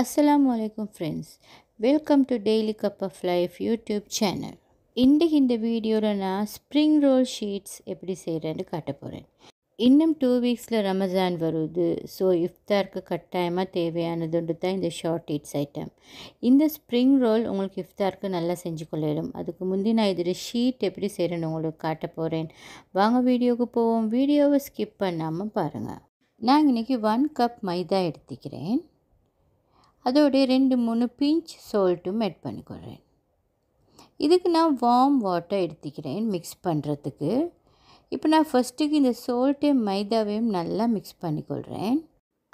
Assalamu alaikum friends. Welcome to Daily Cup of Life YouTube channel. இந்த வீடியோவில் நான் spring roll sheets எப்படி செய்கிறேன்னு காட்ட போகிறேன். இன்னும் 2 வீக்ஸில் ரமஜான் வருது. ஸோ இஃப்தாருக்கு கட்டாயமாக தேவையானதுண்டு தான் இந்த ஷார்ட் ஈட்ஸ் ஐட்டம். இந்த ஸ்ப்ரிங் ரோல் உங்களுக்கு இஃப்தாருக்கு நல்லா செஞ்சு கொள்ளிடும். அதுக்கு முந்தி நான் இதில் ஷீட் எப்படி செய்கிறேன்னு உங்களுக்கு காட்ட போகிறேன். வாங்க வீடியோவுக்கு போவோம். வீடியோவை ஸ்கிப் பண்ணாமல் பாருங்கள். நான் இன்றைக்கி 1 கப் மைதா எடுத்துக்கிறேன். அதோடைய 2-3 பிஞ்ச் சால்ட்டும் ஆட் பண்ணிக்கொள்கிறேன். இதுக்கு நான் வார்ம் வாட்டர் எடுத்துக்கிறேன் மிக்ஸ் பண்ணுறதுக்கு. இப்போ நான் ஃபஸ்ட்டுக்கு இந்த சால்ட்டையும் மைதாவையும் நல்லா மிக்ஸ் பண்ணிக்கொள்கிறேன்.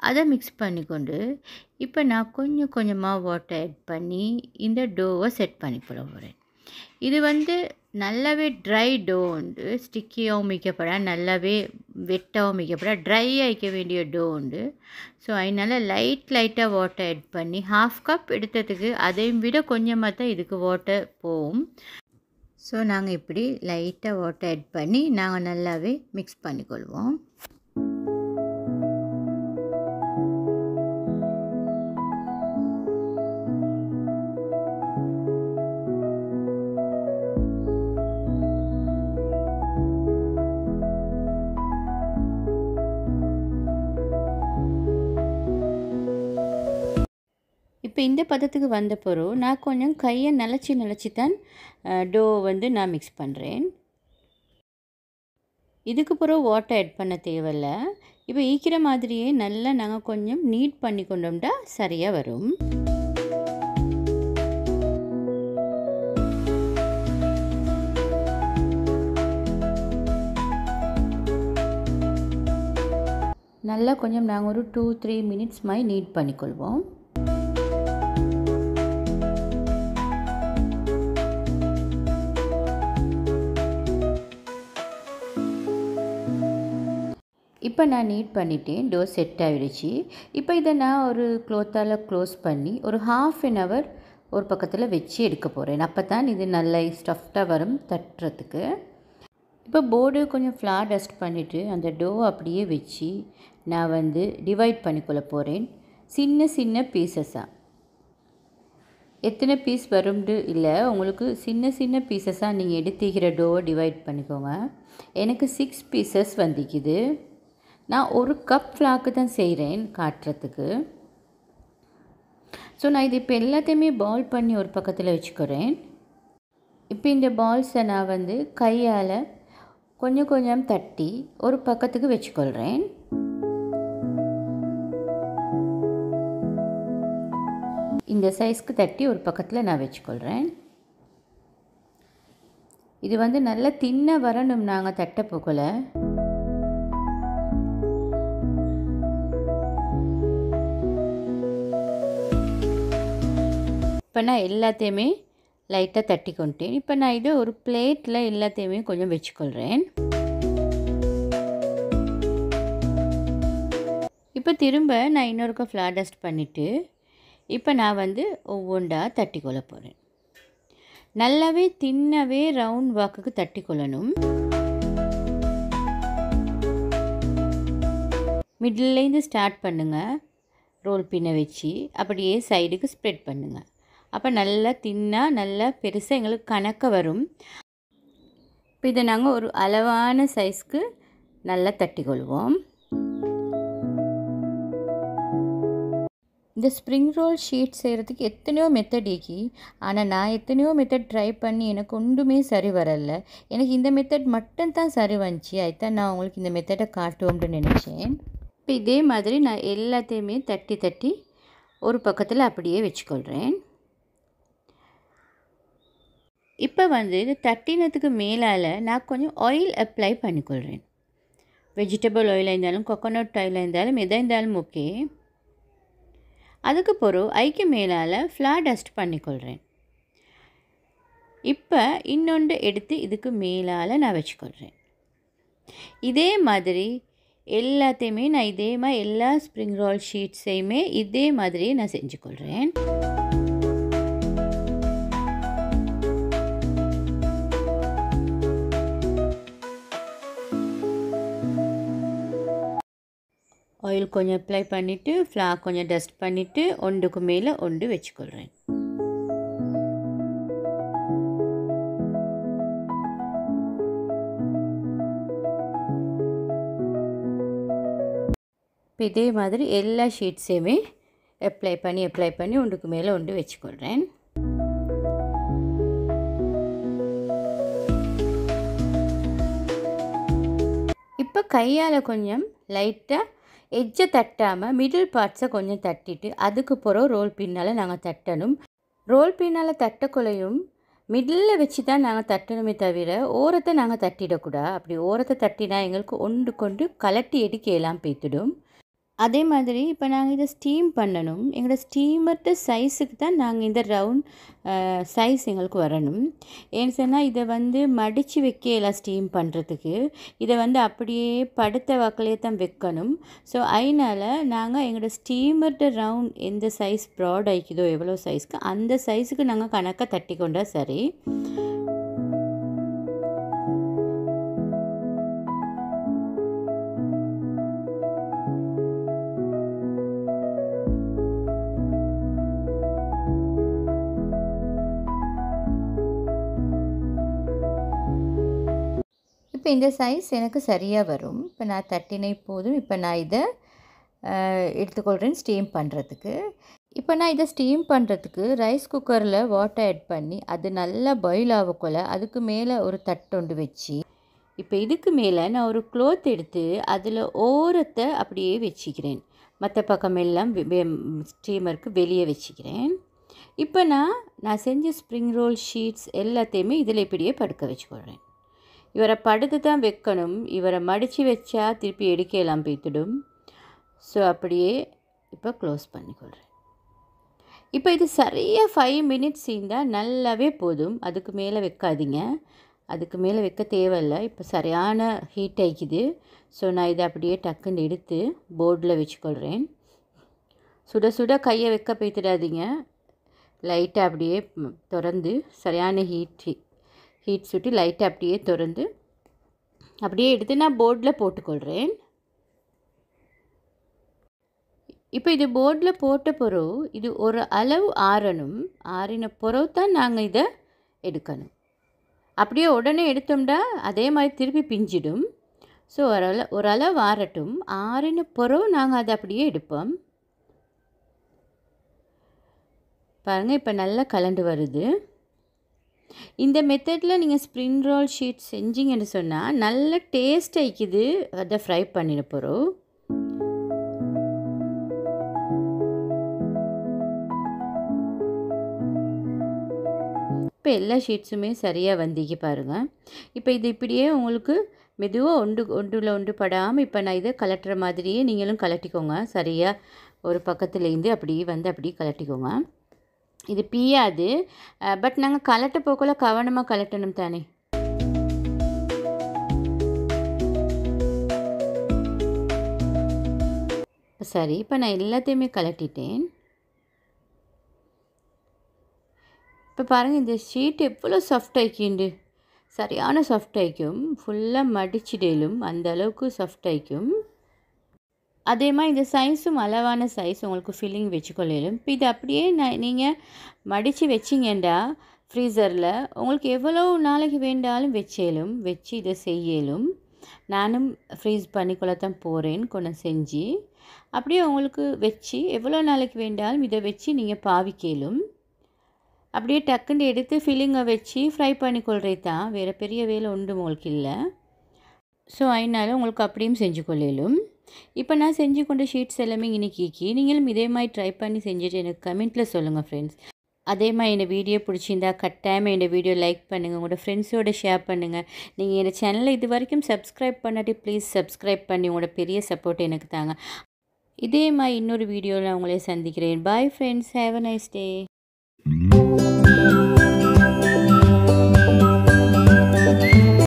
அதை மிக்ஸ் பண்ணிக்கொண்டு இப்போ நான் கொஞ்சம் கொஞ்சமாக வாட்டர் ஆட் பண்ணி இந்த டோவை செட் பண்ணிக்கொள்ள போகிறேன். இது நல்லாவே ட்ரை டோ உண்டு. ஸ்டிக்கியாகவும் மிக்கப்பட நல்லாவே வெட்டாகவும் மிக்கப்பட ட்ரை ஆகிக்க வேண்டிய டோ உண்டு. ஸோ அதனால் லைட்டாக வாட்டர் ஆட் பண்ணி 1/2 கப் எடுத்ததுக்கு அதையும் விட கொஞ்சமாக தான் இதுக்கு வாட்டர் போகும். ஸோ நாங்கள் இப்படி லைட்டாக வாட்டர் ஆட் பண்ணி நாங்கள் நல்லாவே மிக்ஸ் பண்ணிக்கொள்வோம். இப்போ இந்த பதத்துக்கு வந்த பிறகு நான் கொஞ்சம் கையை நலச்சி தான் டோ நான் மிக்ஸ் பண்ணுறேன். இதுக்கு பிறகு வாட்டர் ஆட் பண்ண தேவையில்ல. இப்போ ஈக்கிற மாதிரியே நல்லா நாங்கள் கொஞ்சம் நீட் பண்ணி கொண்டோம்னா சரியாக வரும். நல்லா கொஞ்சம் நாங்கள் ஒரு 2-3 மினிட்ஸ் மாதிரி நீட் பண்ணிக்கொள்வோம். இப்போ நான் நீட் பண்ணிட்டேன். டோ செட் ஆகிடுச்சு. இப்போ இதை நான் ஒரு க்ளோத்தால் க்ளோஸ் பண்ணி ஒரு 1/2 hour ஒரு பக்கத்தில் வச்சு எடுக்க போகிறேன். அப்போ தான் இது நல்லா ஸ்டஃப்டாக வரும் தட்டுறதுக்கு. இப்போ போர்டு கொஞ்சம் ஃப்ளார் டஸ்ட் பண்ணிவிட்டு அந்த டோ அப்படியே வச்சு நான் டிவைட் பண்ணிக்கொள்ள போகிறேன். சின்ன பீசஸாக எத்தனை பீஸ் வரும்னு இல்லை, உங்களுக்கு சின்ன பீசஸாக நீங்கள் எடுத்துக்கிற டோவை டிவைட் பண்ணிக்கோங்க. எனக்கு 6 பீசஸ் வந்திக்குது. நான் 1 கப் ஃப்ளாக்கு தான் செய்கிறேன் காட்டுறதுக்கு. ஸோ நான் இது இப்போ எல்லாத்தையுமே பால் பண்ணி ஒரு பக்கத்தில் வச்சுக்கிறேன். இப்போ இந்த பால்ஸை நான் கையால் கொஞ்சம் தட்டி ஒரு பக்கத்துக்கு வச்சுக்கொள்கிறேன். இந்த சைஸ்க்கு தட்டி ஒரு பக்கத்தில் நான் வச்சுக்கொள்கிறேன். இது நல்லா தின்ன வரணும் நாங்கள் தட்ட போகல. இப்போ நான் எல்லாத்தையுமே லைட்டாக தட்டி கொண்டேன். இப்போ நான் இது ஒரு பிளேட்டில் எல்லாத்தையுமே கொஞ்சம் வச்சுக்கொள்கிறேன். இப்போ திரும்ப நான் இன்னொருக்க ஃப்ளார் டஸ்ட் பண்ணிவிட்டு இப்போ நான் ஒவ்வொன்றா தட்டி கொள்ள போகிறேன். நல்லாவே தின்னவே ரவுண்ட் வாக்குக்கு தட்டி கொள்ளணும். மிடில்லேருந்து ஸ்டார்ட் பண்ணுங்கள். ரோல் பின்ன வச்சு அப்படியே சைடுக்கு ஸ்ப்ரெட் பண்ணுங்கள். அப்போ நல்லா தின்னா நல்லா பெருசாக எங்களுக்கு கணக்க வரும். இப்போ இதை நாங்கள் ஒரு அளவான சைஸ்க்கு நல்லா தட்டிக்கொள்வோம். இந்த ஸ்ப்ரிங் ரோல் ஷீட் செய்கிறதுக்கு எத்தனையோ மெத்தட் இருக்கு. ஆனால் நான் எத்தனையோ மெத்தட் ட்ரை பண்ணி எனக்கு ஒன்றுமே சரி வரலை. எனக்கு இந்த மெத்தட் மட்டும்தான் சரி வந்துச்சு. அதுதான் நான் உங்களுக்கு இந்த மெத்தடை காட்டுவோம்னு நினச்சேன். இப்போ இதே மாதிரி நான் எல்லாத்தையுமே தட்டி ஒரு பக்கத்தில் அப்படியே வச்சுக்கொள்கிறேன். இப்போ இது தட்டினத்துக்கு மேலால் நான் கொஞ்சம் ஆயில் அப்ளை பண்ணிக்கொள்கிறேன். வெஜிடபிள் ஆயிலாக இருந்தாலும் கோகோனட் ஆயிலாக இருந்தாலும் எதாக இருந்தாலும் ஓகே. அதுக்கு பிறகு ஐக்கு மேலால் ஃப்ளார் டஸ்ட் பண்ணிக்கொள்கிறேன். இப்போ இன்னொன்று எடுத்து இதுக்கு மேலால் நான் வச்சுக்கொள்கிறேன். இதே மாதிரி எல்லாத்தையுமே நான் எல்லா ஸ்ப்ரிங் ரோல் ஷீட்ஸையுமே இதே மாதிரியே நான் செஞ்சுக்கொள்கிறேன். ஆயில் கொஞ்சம் அப்ளை பண்ணிவிட்டு ஃப்ளார் கொஞ்சம் டஸ்ட் பண்ணிவிட்டு ஒன்றுக்கு மேலே ஒன்று வச்சுக்கொள்கிறேன். இப்போ இதே மாதிரி எல்லா ஷீட்ஸையுமே அப்ளை பண்ணி ஒன்றுக்கு மேலே ஒன்று வச்சுக்கொள்கிறேன். இப்போ கையால் கொஞ்சம் லைட்டாக எட்ஜை தட்டாமல் மிடில் பார்ட்ஸை கொஞ்சம் தட்டிட்டு அதுக்கு பிறகு ரோல் பின்னால் நாங்கள் தட்டணும். ரோல் பின்னால் தட்டக்குள்ளையும் மிடில் வச்சு தான் நாங்கள் தட்டணுமே தவிர ஓரத்தை நாங்கள் தட்டிடக்கூடாது. அப்படி ஓரத்தை தட்டினா எங்களுக்கு ஒன்று கொண்டு கலட்டி எடுக்க எல்லாம் பேத்துடும். அதே மாதிரி இப்போ நாங்கள் இதை ஸ்டீம் பண்ணணும். எங்களோட ஸ்டீமர்ட்ட சைஸுக்கு தான் நாங்கள் இந்த ரவுண்ட் சைஸ் எங்களுக்கு வரணும். ஏன்னு சொன்னால் இதை மடித்து வைக்கலாம் ஸ்டீம் பண்ணுறதுக்கு. இதை அப்படியே படுத்த வாக்கிலே தான் வைக்கணும். ஸோ அதனால் நாங்கள் எங்களோட ஸ்டீமர்ட்ட ரவுண்ட் எந்த சைஸ் ப்ராட் ஆகிக்குதோ எவ்வளோ சைஸ்க்கு அந்த சைஸுக்கு நாங்கள் கணக்காக தட்டி கொண்டா சரி. இப்போ இந்த சைஸ் எனக்கு சரியாக வரும். இப்போ நான் தட்டினை போதும். இப்போ நான் இதை எடுத்துக்கொள்கிறேன் ஸ்டீம் பண்ணுறதுக்கு. இப்போ நான் இதை ஸ்டீம் பண்ணுறதுக்கு ரைஸ் குக்கரில் வாட்டர் ஆட் பண்ணி அது நல்லா பாயில் ஆகக்குள்ள அதுக்கு மேலே ஒரு தட்டொண்டு வச்சு இப்போ இதுக்கு மேலே நான் ஒரு க்ளோத் எடுத்து அதில் ஓரத்தை அப்படியே வச்சுக்கிறேன். மற்ற பக்கம் எல்லாம் ஸ்டீமருக்கு வெளியே வச்சுக்கிறேன். இப்போ நான் செஞ்ச ஸ்ப்ரிங் ரோல் ஷீட்ஸ் எல்லாத்தையுமே இதில் இப்படியே படுக்க வச்சுக்கொள்கிறேன். இவரை படுத்து தான் வைக்கணும். இவரை மடித்து வச்சா திருப்பி எடுக்கலாம் போய்த்துடும். ஸோ அப்படியே இப்போ க்ளோஸ் பண்ணிக்கொள்கிறேன். இப்போ இது சரியாக 5 மினிட்ஸ் இருந்தால் நல்லாவே போதும். அதுக்கு மேலே வைக்காதீங்க. அதுக்கு மேலே வைக்க தேவையில்லை. இப்போ சரியான ஹீட் ஆகிக்குது. ஸோ நான் இதை அப்படியே டக்குன்னு எடுத்து போர்டில் வச்சுக்கொள்கிறேன். சுட சுட கையை வைக்க போய்த்துடாதீங்க. லைட்டாக அப்படியே திறந்து சரியான ஹீட் சுட்டி லைட்டாக அப்படியே திறந்து அப்படியே எடுத்து நான் போர்டில் போட்டுக்கொள்கிறேன். இப்போ இது போர்டில் போட்ட பிறகு இது ஒரு அளவு ஆறணும். ஆறின பிறகு தான் நாங்கள் இதை எடுக்கணும். அப்படியே உடனே எடுத்தோம்னா அதே மாதிரி திருப்பி பிஞ்சிடும். ஸோ ஒரு அளவு ஆறட்டும். ஆறின பிறகு நாங்கள் அதை அப்படியே எடுப்போம். பாருங்கள் இப்போ நல்லா கலண்டு வருது. இந்த மெத்தடில் நீங்கள் ஸ்ப்ரிங் ரோல் ஷீட் செஞ்சீங்கன்னு சொன்னால் நல்ல டேஸ்ட் ஆகிக்குது. அதை ஃப்ரை பண்ணின போகிறோம். இப்போ எல்லா ஷீட்ஸுமே சரியாக வந்திக்கு பாருங்கள். இப்போ இது இப்படியே உங்களுக்கு மெதுவாக ஒன்று படாமல் இப்போ நான் இதை கலட்டுற மாதிரியே நீங்களும் கலட்டிக்கோங்க. சரியாக ஒரு பக்கத்துலேருந்து அப்படியே அப்படியே கலட்டிக்கோங்க. இது பியாது. பட் நாங்கள் கலட்ட போக்குள்ள கவனமாக கலட்டணும் தானே. சரி இப்போ நான் எல்லாத்தையுமே கலட்டிட்டேன். இப்போ பாருங்கள் இந்த ஷீட் எவ்வளோ சாஃப்ட் ஆகிக்குண்டு. சரியான சாஃப்ட் ஆகிக்கும். ஃபுல்லாக மடிச்சிடலும் அந்த அளவுக்கு சாஃப்ட் ஆகிக்கும். அதே மாதிரி இந்த சைஸும் அளவான சைஸ் உங்களுக்கு ஃபில்லிங் வச்சுக்கொள்ளும். இப்போ இது அப்படியே நீங்கள் மடித்து வச்சிங்கண்டா ஃப்ரீசரில் உங்களுக்கு எவ்வளோ நாளைக்கு வேண்டாலும் வச்சு இதை செய்யலும். நானும் ஃப்ரீஸ் பண்ணிக்கொள்ள தான் போகிறேன் கொஞ்சம் செஞ்சு. அப்படியே உங்களுக்கு வச்சு எவ்வளோ நாளைக்கு வேண்டாலும் இதை வச்சு நீங்கள் பாவிக்கலும். அப்படியே டக்குன்னு எடுத்து ஃபில்லிங்கை வச்சு ஃப்ரை பண்ணிக்கொள்கிறே தான். வேறு பெரிய வேலை ஒன்றும் உங்களுக்கு இல்லை. ஸோ அதனால் உங்களுக்கு அப்படியும் செஞ்சு கொள்ளலும். இப்போ நான் செஞ்சு கொண்ட ஷீட்ஸ் எல்லாமே இன்னைக்கு நீங்களும் இதே மாதிரி ட்ரை பண்ணி செஞ்சுட்டு எனக்கு கமெண்ட்டில் சொல்லுங்கள் ஃப்ரெண்ட்ஸ். அதே மாதிரி இந்த வீடியோ பிடிச்சிருந்தா கட்டாயமாக இந்த வீடியோ லைக் பண்ணுங்கள். உங்களோட ஃப்ரெண்ட்ஸோடு ஷேர் பண்ணுங்கள். நீங்கள் இந்த சேனலை இது வரைக்கும் சப்ஸ்கிரைப் பண்ணாட்டி ப்ளீஸ் சப்ஸ்கிரைப் பண்ணி உங்களோட பெரிய சப்போர்ட் எனக்கு தாங்க. இதே மாதிரி இன்னொரு வீடியோவில் உங்களே சந்திக்கிறேன். Bye friends. Have a nice day.